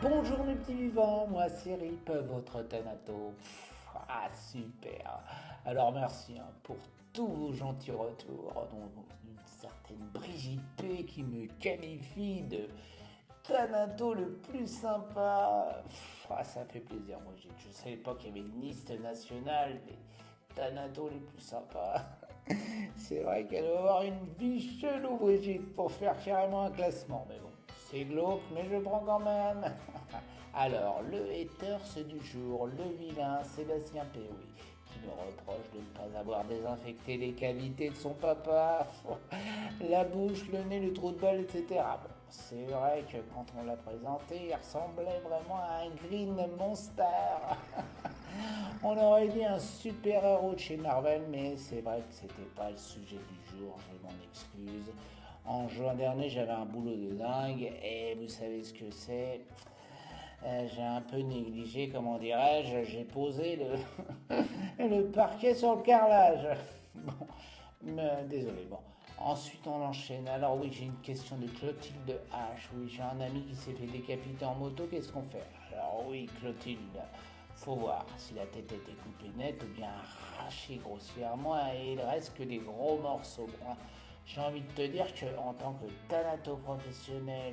Bonjour mes petits vivants, moi c'est Rip, votre Thanato. Ah super. Alors merci pour tous vos gentils retours, dont une certaine Brigitte P qui me qualifie de Thanato le plus sympa. Ça fait plaisir, moi je ne savais pas qu'il y avait une liste nationale des Thanato les plus sympas. C'est vrai qu'elle doit avoir une vie chelou Brigitte pour faire carrément un classement, mais bon. C'est glauque, mais je prends quand même. Alors, le haters du jour, le vilain Sébastien Péoui, qui me reproche de ne pas avoir désinfecté les cavités de son papa, la bouche, le nez, le trou de balle, etc. Bon, c'est vrai que quand on l'a présenté, il ressemblait vraiment à un Green Monster. On aurait dit un super-héros de chez Marvel, mais c'est vrai que c'était pas le sujet du jour, je m'en excuse. En juin dernier, j'avais un boulot de dingue et vous savez ce que c'est. J'ai un peu négligé, comment dirais-je, j'ai posé le parquet sur le carrelage. Bon, désolé, bon. Ensuite, on enchaîne. Alors oui, j'ai une question de Clotilde H. Oui, j'ai un ami qui s'est fait décapiter en moto, qu'est-ce qu'on fait? Alors oui, Clotilde, faut voir si la tête a été coupée net ou bien arrachée grossièrement et il reste que des gros morceaux. Bon, j'ai envie de te dire qu'en tant que thanato professionnel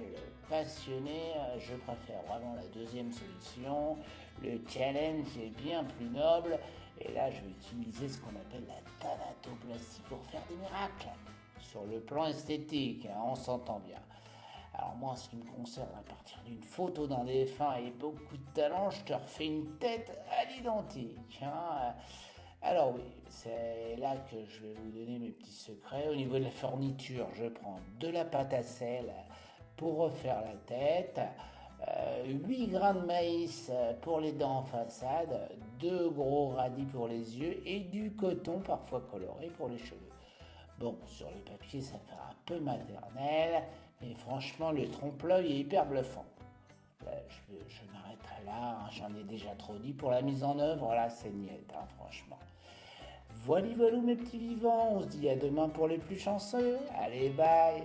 passionné, je préfère vraiment la deuxième solution. Le challenge est bien plus noble. Et là, je vais utiliser ce qu'on appelle la thanatoplastie pour faire des miracles. Sur le plan esthétique, hein, on s'entend bien. Alors moi, en ce qui me concerne, à partir d'une photo d'un défunt et beaucoup de talent, je te refais une tête à l'identique. Hein. Alors oui, c'est là que je vais vous donner mes petits secrets. Au niveau de la fourniture, je prends de la pâte à sel pour refaire la tête, 8 grains de maïs pour les dents en façade, 2 gros radis pour les yeux et du coton parfois coloré pour les cheveux. Bon, sur le papier, ça fait un peu maternel, mais franchement, le trompe-l'œil est hyper bluffant. Je m'arrêterai là, hein, j'en ai déjà trop dit. Pour la mise en œuvre, là, c'est niette, hein, franchement. Voilà, voilà mes petits vivants, on se dit à demain pour les plus chanceux. Allez, bye!